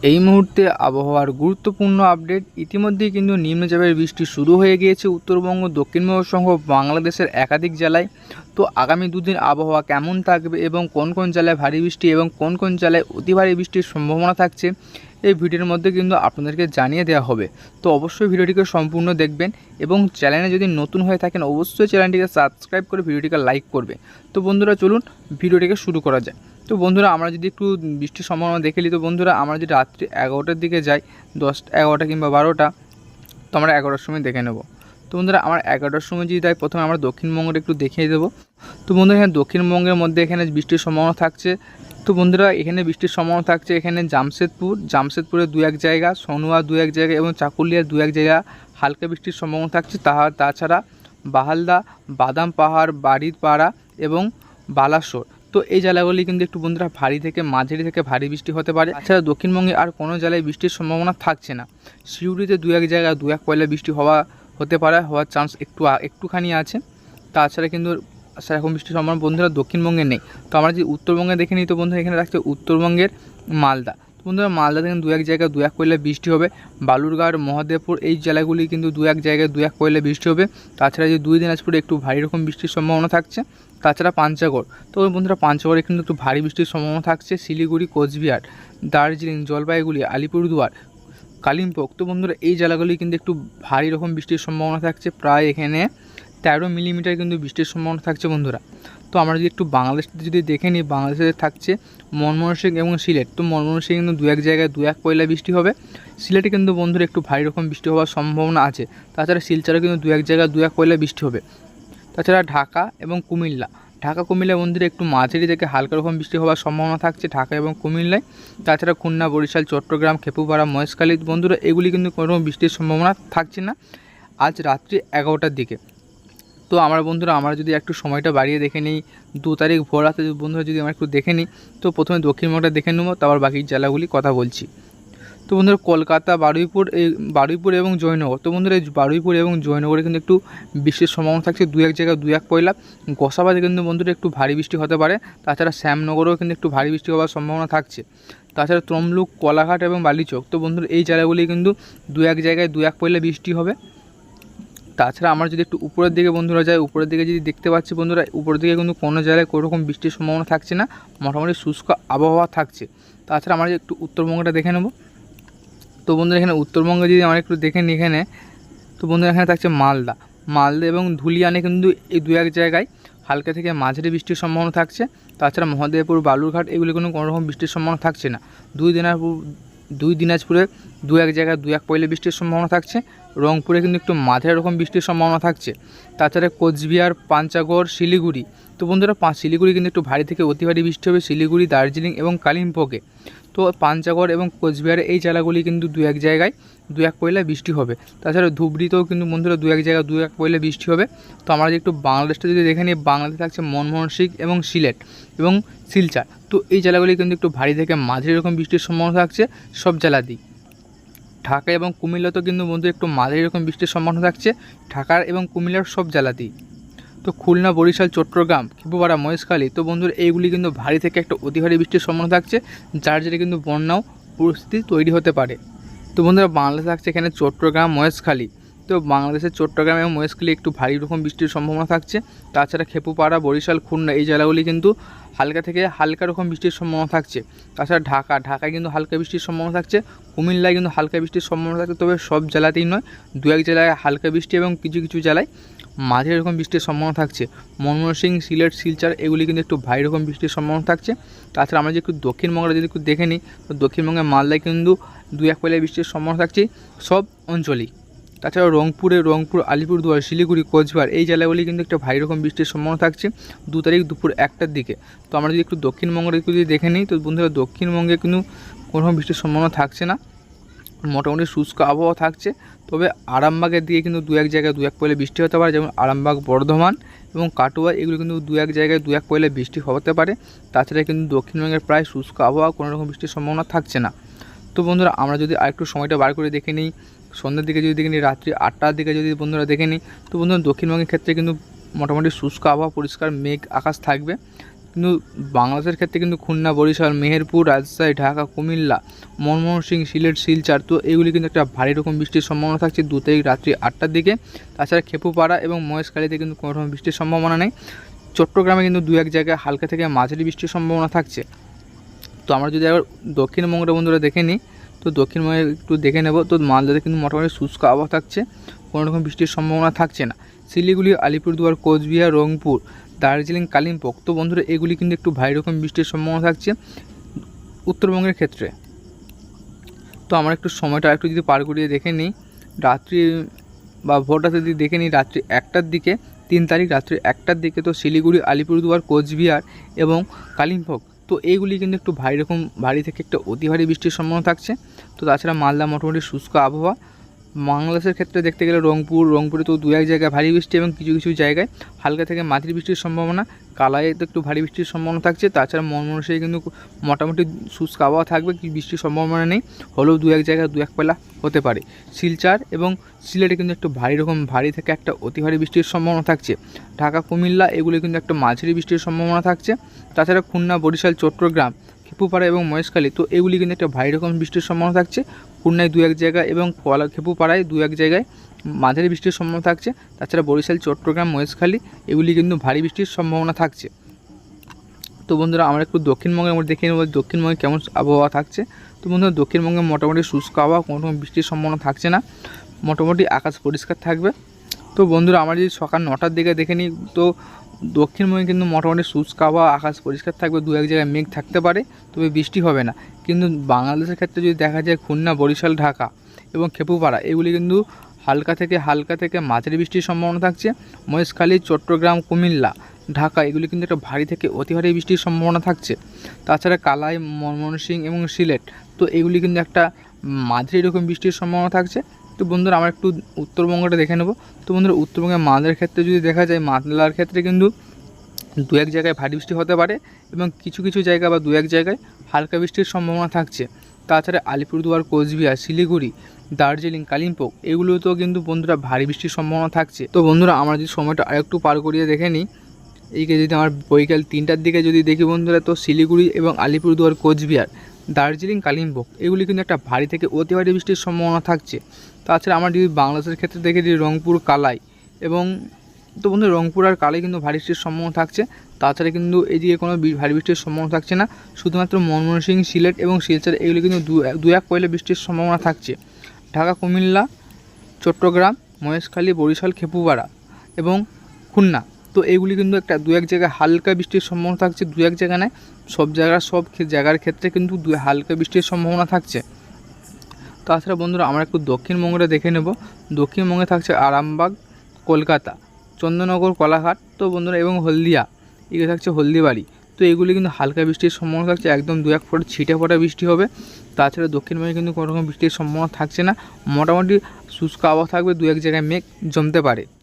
এই মুহূর্তে আবহাওয়ার গুরুত্বপূর্ণ আপডেট। ইতিমধ্যেই কিন্তু নিম্নচাপের বৃষ্টি শুরু হয়ে গিয়েছে উত্তরবঙ্গ, দক্ষিণবঙ্গ সহ বাংলাদেশের একাধিক জেলায়। তো আগামী দুদিন আবহাওয়া কেমন থাকবে এবং কোন কোন জেলায় ভারী বৃষ্টি এবং কোন কোন জেলায় অতি ভারী বৃষ্টির সম্ভাবনা থাকছে, এই ভিডিওর মধ্যে কিন্তু আপনাদেরকে জানিয়ে দেওয়া হবে। তো অবশ্যই ভিডিওটিকে সম্পূর্ণ দেখবেন এবং চ্যানেলে যদি নতুন হয়ে থাকেন অবশ্যই চ্যানেলটিকে সাবস্ক্রাইব করে ভিডিওটিকে লাইক করবে। তো বন্ধুরা চলুন ভিডিওটিকে শুরু করা যায়। তো বন্ধুরা আমরা যদি একটু বৃষ্টির সম্ভাবনা দেখে নিই, তো বন্ধুরা আমরা যদি রাত্রি 11টার দিকে যাই, 10টা 11টা কিংবা 12টা, তো আমরা 11টার সময় দেখে নেব। তো বন্ধুরা আমার 11টার সময় যদি তাই প্রথমে আমরা দক্ষিণবঙ্গের একটু দেখিয়ে দেবো। তো বন্ধুরা এখানে দক্ষিণবঙ্গের মধ্যে এখানে বৃষ্টির সম্ভাবনা থাকছে। তো বন্ধুরা এখানে বৃষ্টির সম্ভাবনা থাকছে এখানে জামশেদপুরে 2-1 জায়গা, সনুয়া 2-1 জায়গা এবং চাকুলিয়ার 2-1 জায়গা হালকা বৃষ্টির সম্ভাবনা থাকছে। তাছাড়া বাহালদা, বাদাম পাহাড়, বাড়িরপাড়া এবং বালাসোর, তো এই জেলাগুলি কিন্তু একটু বন্ধুরা ভারী থেকে মাঝারি থেকে ভারী বৃষ্টি হতে পারে। তাছাড়া দক্ষিণবঙ্গে আর কোনো জেলায় বৃষ্টির সম্ভাবনা থাকছে না। সিউড়িতে 2-1 জায়গায় 2-1 পয়লা বৃষ্টি হওয়ার চান্স একটুখানি আছে। তাছাড়া কিন্তু সেরকম বৃষ্টির সম্ভাবনা বন্ধুরা দক্ষিণবঙ্গে নেই। তো আমরা যদি উত্তরবঙ্গে দেখে নিই, তো বন্ধুরা এখানে রাখছে উত্তরবঙ্গের মালদা। বন্ধুরা মালদাতে কিন্তু 2-1 জায়গায় 2-1 পয়লা বৃষ্টি হবে। বালুরঘাট, মহাদেবপুর এই জেলাগুলি কিন্তু 2-1 জায়গায় 2-1 পয়লা বৃষ্টি হবে। তাছাড়া যে 2 দিনাজপুরে একটু ভারী রকম বৃষ্টির সম্ভাবনা থাকছে। তাছাড়া পাঞ্চাগড়, তো বন্ধুরা পাঞ্চাগড়ে কিন্তু একটু ভারী বৃষ্টির সম্ভাবনা থাকছে। শিলিগুড়ি, কোচবিহার, দার্জিলিং, জলপাইগুড়ি, আলিপুরদুয়ার, কালিম্পং, তো বন্ধুরা এই জেলাগুলি কিন্তু একটু ভারী রকম বৃষ্টির সম্ভাবনা থাকছে। প্রায় এখানে 13 মিলিমিটার কিন্তু বৃষ্টির সম্ভাবনা থাকছে বন্ধুরা। তো আমরা যদি একটু বাংলাদেশে যদি দেখে নিই, বাংলাদেশে থাকছে ময়মনসিংহ এবং সিলেট। তো ময়মনসিংহে কিন্তু 2-1 জায়গায় 2-1 পয়লা বৃষ্টি হবে। সিলেটে কিন্তু বন্ধুরা একটু ভারী রকম বৃষ্টি হওয়ার সম্ভাবনা আছে। তাছাড়া শিলচরে কিন্তু 2-1 জায়গায় 2-1 পয়লা বৃষ্টি হবে। তাছাড়া ঢাকা এবং কুমিল্লা বন্ধুরা একটু মাঝারি থেকে হালকা রকম বৃষ্টি হওয়ার সম্ভাবনা থাকছে ঢাকা এবং কুমিল্লায়। তাছাড়া খুলনা, বরিশাল, চট্টগ্রাম, খেপুপাড়া, মহেশখালী বন্ধুরা এগুলি কিন্তু কোনো রকম বৃষ্টির সম্ভাবনা থাকছে না আজ রাত্রি 11টার দিকে। তো আমরা যদি একটু সময়টা বাড়িয়ে দেখে নিই, 2 তারিখ ভোর রাতে বন্ধুরা যদি আমরা একটু দেখে নিই, তো প্রথমে দক্ষিণবঙ্গটা দেখে নেব, তারপর বাকি জেলাগুলি কথা বলছি। তো বন্ধুরা কলকাতা, বারুইপুর এবং জয়নগর, তো বন্ধুরা এই বারুইপুর এবং জয়নগরে কিন্তু একটু বৃষ্টির সম্ভাবনা থাকছে। 2-1 জায়গায় 2-1 পয়লা। গোসাবাতে কিন্তু বন্ধুরা একটু ভারী বৃষ্টি হতে পারে। তাছাড়া শ্যামনগরেও কিন্তু একটু ভারী বৃষ্টি হওয়ার সম্ভাবনা থাকছে। তাছাড়া তমলুক, কোলাঘাট এবং বালিচক, তো বন্ধুরা এই জেলাগুলি কিন্তু 2-1 জায়গায় 2-1 পয়লা বৃষ্টি হবে। তাছাড়া আমরা যদি একটু উপরের দিকে বন্ধুরা যাই, উপরের দিকে যদি দেখতে পাচ্ছি বন্ধুরা উপরের দিকে কিন্তু কোনো জায়গায় কোনো রকম বৃষ্টির সম্ভাবনা থাকছে না, মোটামুটি শুষ্ক আবহাওয়া থাকছে। তাছাড়া আমরা যদি একটু উত্তরবঙ্গটা দেখে নেব, তো বন্ধুরা এখানে উত্তরবঙ্গে যদি আমরা একটু দেখে নিই এখানে, তো বন্ধুরা এখানে থাকছে মালদা এবং ধুলিয়ানে কিন্তু এই 2-1 জায়গায় হালকা থেকে মাঝারি বৃষ্টির সম্ভাবনা থাকছে। তাছাড়া মহাদেবপুর, বালুরঘাট এগুলি কোনো রকম বৃষ্টির সম্ভাবনা থাকছে না। 2 দিনাজপুরে 2-1 জায়গায় 2-1 পয়লা বৃষ্টির সম্ভাবনা থাকছে। রংপুরে কিন্তু একটু মাঝারি রকম বৃষ্টির সম্ভাবনা থাকছে। তাছাড়া কোচবিহার, পাঞ্চাগড়, শিলিগুড়ি, তো বন্ধুরা শিলিগুড়ি কিন্তু একটু ভারী থেকে অতি ভারী বৃষ্টি হবে শিলিগুড়ি, দার্জিলিং এবং কালিম্পংয়ে। তো পাঞ্চাগড় এবং কোচবিহারে এই জেলাগুলি কিন্তু 2-1 জায়গায় 2-1 পয়লা বৃষ্টি হবে। তাছাড়া ধুবড়িতেও কিন্তু বন্ধুরা 2-1 জায়গায় 2-1 পয়লা বৃষ্টি হবে। তো আমরা যদি একটু বাংলাদেশটা যদি দেখে নিই, বাংলাদেশে থাকছে ময়মনসিংহ এবং সিলেট এবং শিলচর, তো এই জেলাগুলি কিন্তু একটু ভারী থেকে মাঝারি রকম বৃষ্টির সম্ভাবনা থাকছে সব জেলাতেই। ঢাকা এবং কুমিল্লাতেও কিন্তু বন্ধু একটু মাঝারি রকম বৃষ্টির সম্ভাবনা থাকছে ঢাকার এবং কুমিল্লার সব জেলাতেই। তো খুলনা, বরিশাল, চট্টগ্রাম, খেপুপাড়া, মহেশখালী, তো বন্ধুরা এইগুলি কিন্তু ভারী থেকে একটা অতি ভারী বৃষ্টির সম্ভাবনা থাকছে, যার জেরে কিন্তু বন্যাও পরিস্থিতি তৈরি হতে পারে। তো বন্ধুরা বাংলাদেশে থাকছে এখানে চট্টগ্রাম, মহেশখালী, তো বাংলাদেশের চট্টগ্রাম এবং মহেশখালী একটু ভারী রকম বৃষ্টির সম্ভাবনা থাকছে। তাছাড়া খেপুপাড়া, বরিশাল, খুলনা এই জেলাগুলি কিন্তু হালকা থেকে হালকা রকম বৃষ্টির সম্ভাবনা থাকছে। তাছাড়া ঢাকায় কিন্তু হালকা বৃষ্টির সম্ভাবনা থাকছে। কুমিল্লায় কিন্তু হালকা বৃষ্টির সম্ভাবনা থাকছে, তবে সব জেলাতেই নয়, 2-1 জেলায় হালকা বৃষ্টি এবং কিছু জেলায় মাঝারি রকম বৃষ্টির সম্ভাবনা থাকছে। ময়মনসিংহ, সিলেট, শিলচর এগুলি কিন্তু একটু ভারী রকম বৃষ্টির সম্ভাবনা থাকছে। তাছাড়া আমরা যদি একটু দক্ষিণবঙ্গটা যদি একটু দেখে নিই, তো দক্ষিণবঙ্গের মালদায় কিন্তু 2-1 পয়লা বৃষ্টির সম্ভাবনা থাকছে সব অঞ্চলেই। তাছাড়া রংপুর, আলিপুরদুয়ার, শিলিগুড়ি, কোচবিহার এই জেলাগুলি কিন্তু একটা ভারী রকম বৃষ্টির সম্ভাবনা থাকছে 2 তারিখ দুপুর 1টার দিকে। তো আমরা যদি একটু দক্ষিণবঙ্গের একটু যদি দেখে নিই, তো বন্ধুরা দক্ষিণবঙ্গে কিন্তু কোনো রকম বৃষ্টির সম্ভাবনা থাকছে না, মোটামুটি শুষ্ক আবহাওয়া থাকছে। তবে আরামবাগের দিকে কিন্তু 2-1 জায়গায় 2-1 পয়লা বৃষ্টি হতে পারে, যেমন আরামবাগ, বর্ধমান এবং কাটোয়া এগুলো কিন্তু 2-1 জায়গায় 2-1 পয়লা বৃষ্টি হতে পারে। তাছাড়া কিন্তু দক্ষিণবঙ্গের প্রায় শুষ্ক আবহাওয়া, কোনো রকম বৃষ্টির সম্ভাবনা থাকছে না। তো বন্ধুরা আমরা যদি আরেকটু সময়টা বার করে দেখে নিই, সন্ধ্যার দিকে যদি দেখে নিই, রাত্রি 8টার দিকে যদি বন্ধুরা দেখে নিই, তো বন্ধুরা দক্ষিণবঙ্গের ক্ষেত্রে কিন্তু মোটামুটি শুষ্ক আবহাওয়া, পরিষ্কার মেঘ আকাশ থাকবে। কিন্তু বাংলাদেশের ক্ষেত্রে কিন্তু খুলনা, বরিশাল, মেহেরপুর, রাজশাহী, ঢাকা, কুমিল্লা, ময়মনসিংহ, সিলেট, শিলচর, তো এগুলি কিন্তু একটা ভারী রকম বৃষ্টির সম্ভাবনা থাকছে 2 তারিখ রাত্রি 8টার দিকে। তাছাড়া খেপুপাড়া এবং মহেশখালীতে কিন্তু কোনো রকম বৃষ্টির সম্ভাবনা নেই। চট্টগ্রামে কিন্তু 2-1 জায়গায় হালকা থেকে মাঝারি বৃষ্টির সম্ভাবনা থাকছে। তো আমরা যদি আবার দক্ষিণবঙ্গটা বন্ধুরা দেখে নিই, তো দক্ষিণবঙ্গে একটু দেখে নেব। তো মালদাতে কিন্তু মোটামুটি শুষ্ক আবহাওয়া থাকছে, কোনো রকম বৃষ্টির সম্ভাবনা থাকছে না। শিলিগুড়ি, আলিপুরদুয়ার, কোচবিহার, রংপুর, দার্জিলিং, কালিম্পং, তো বন্ধুরা এগুলি কিন্তু একটু ভারী রকম বৃষ্টির সম্ভাবনা থাকছে উত্তরবঙ্গের ক্ষেত্রে। তো আমরা একটু সময়টা একটু যদি পার করিয়ে দেখে নিই, রাত্রি বা ভোরটা যদি দেখে নিই রাত্রি 1টার দিকে, 3 তারিখ রাত্রি 1টার দিকে, তো শিলিগুড়ি, আলিপুরদুয়ার, কোচবিহার এবং কালিম্পং, তো এইগুলি কিন্তু একটু ভারী থেকে একটা অতি ভারী বৃষ্টির সম্ভাবনা থাকছে। তো তাছাড়া মালদা মোটামুটি শুষ্ক আবহাওয়া। বাংলাদেশের ক্ষেত্রে দেখতে গেলে রংপুরে তো 2-1 জায়গায় ভারী বৃষ্টি এবং কিছু কিছু জায়গায় হালকা থেকে মাঝারি বৃষ্টির সম্ভাবনা। কালাইয়ে তো একটু ভারী বৃষ্টির সম্ভাবনা থাকছে। তাছাড়া ময়মনসিংহে কিন্তু মোটামুটি শুষ্ক আবহাওয়া থাকবে, কি বৃষ্টির সম্ভাবনা নেই, হলেও 2-1 জায়গায় 2-1 পালা হতে পারে। শিলচর এবং সিলেটে কিন্তু একটু ভারী থেকে একটা অতি ভারী বৃষ্টির সম্ভাবনা থাকছে। ঢাকা, কুমিল্লা এগুলি কিন্তু একটা মাঝারি বৃষ্টির সম্ভাবনা থাকছে। তাছাড়া খুলনা, বরিশাল, চট্টগ্রাম, খেপুপাড়া এবং মহেশখালী, তো এগুলি কিন্তু একটা ভারী রকম বৃষ্টির সম্ভাবনা থাকছে। খুলনায় 2-1 জায়গায় এবং খেপুপাড়ায় 2-1 জায়গায় মাঝারি বৃষ্টির সম্ভাবনা থাকছে। তাছাড়া বরিশাল, চট্টগ্রাম, মহেশখালী এগুলি কিন্তু ভারী বৃষ্টির সম্ভাবনা থাকছে। তো বন্ধুরা আমরা একটু দক্ষিণবঙ্গের মধ্যে দেখে নেব দক্ষিণবঙ্গে কেমন আবহাওয়া থাকছে। তো বন্ধুরা দক্ষিণবঙ্গে মোটামুটি শুষ্ক আবহাওয়া, কোনো রকম বৃষ্টির সম্ভাবনা থাকছে না, মোটামুটি আকাশ পরিষ্কার থাকবে। তো বন্ধুরা আমরা যদি সকাল 9টার দিকে দেখে নিই, তো দক্ষিণবঙ্গে কিন্তু মোটামুটি শুষ্ক আবহাওয়া, আকাশ পরিষ্কার থাকবে, 2-1 জায়গায় মেঘ থাকতে পারে, তবে বৃষ্টি হবে না। কিন্তু বাংলাদেশের ক্ষেত্রে যদি দেখা যায় খুলনা, বরিশাল, ঢাকা এবং খেপুপাড়া এগুলি কিন্তু হালকা থেকে মাঝারি বৃষ্টির সম্ভাবনা থাকছে। মহেশখালী, চট্টগ্রাম, কুমিল্লা, ঢাকা এগুলি কিন্তু একটা ভারী থেকে অতি ভারী বৃষ্টির সম্ভাবনা থাকছে। তাছাড়া কালাই, ময়মনসিংহ এবং সিলেট, তো এগুলি কিন্তু একটা মাঝারি রকম বৃষ্টির সম্ভাবনা থাকছে। তো বন্ধুরা আমরা একটু উত্তরবঙ্গটা দেখে নেব। তো বন্ধুরা উত্তরবঙ্গের মালদার ক্ষেত্রে যদি দেখা যায়, মালদার ক্ষেত্রে কিন্তু 2-1 জায়গায় ভারী বৃষ্টি হতে পারে এবং কিছু কিছু জায়গা বা 2-1 জায়গায় হালকা বৃষ্টির সম্ভাবনা থাকছে। তাছাড়া আলিপুরদুয়ার, কোচবিহার, শিলিগুড়ি, দার্জিলিং, কালিম্পং এগুলোতেও কিন্তু বন্ধুরা ভারী বৃষ্টির সম্ভাবনা থাকছে। তো বন্ধুরা আমরা যদি সময়টা আরেকটু পার করিয়ে দেখে নিই, এইকে যদি আমার বিকাল 3টার দিকে যদি দেখি বন্ধুরা, তো শিলিগুড়ি এবং আলিপুরদুয়ার, কোচবিহার, দার্জিলিং, কালিম্পং এগুলি কিন্তু একটা ভারী থেকে অতি ভারী বৃষ্টির সম্ভাবনা থাকছে। তাছাড়া আমরা যদি বাংলাদেশের ক্ষেত্রে দেখে দিই, রংপুর, কালাই এবং, তো বন্ধু রংপুর আর কালাই কিন্তু ভারী বৃষ্টির সম্ভাবনা থাকছে। তাছাড়া কিন্তু এদিকে কোনো ভারী বৃষ্টির সম্ভাবনা থাকছে না, শুধুমাত্র ময়মনসিংহ, সিলেট এবং শিলচর এগুলি কিন্তু 2-1 পয়লা বৃষ্টির সম্ভাবনা থাকছে। ঢাকা, কুমিল্লা, চট্টগ্রাম, মহেশখালী, বরিশাল, খেপুপাড়া এবং খুলনা, তো এইগুলি কিন্তু একটা 2-1 জায়গায় হালকা বৃষ্টির সম্ভাবনা থাকছে। 2-1 জায়গা নয়, সব জায়গার ক্ষেত্রে কিন্তু হালকা বৃষ্টির সম্ভাবনা থাকছে। তাছাড়া বন্ধুরা আমরা একটু দক্ষিণবঙ্গটা দেখে নেব। দক্ষিণবঙ্গে থাকছে আরামবাগ, কলকাতা, চন্দননগর, কোলাঘাট, তো বন্ধুরা এবং হলদিয়া, এগুলো থাকছে হলদিবাড়ি, তো এগুলি কিন্তু হালকা বৃষ্টির সম্ভাবনা থাকছে, একদম 2-1 ফোঁটা ছিটে ফোঁটা বৃষ্টি হবে। তাছাড়া দক্ষিণবঙ্গে কিন্তু কোনো রকম বৃষ্টির সম্ভাবনা থাকছে না, মোটামুটি শুষ্ক আবহাওয়া থাকবে, 2-1 জায়গায় মেঘ জমতে পারে।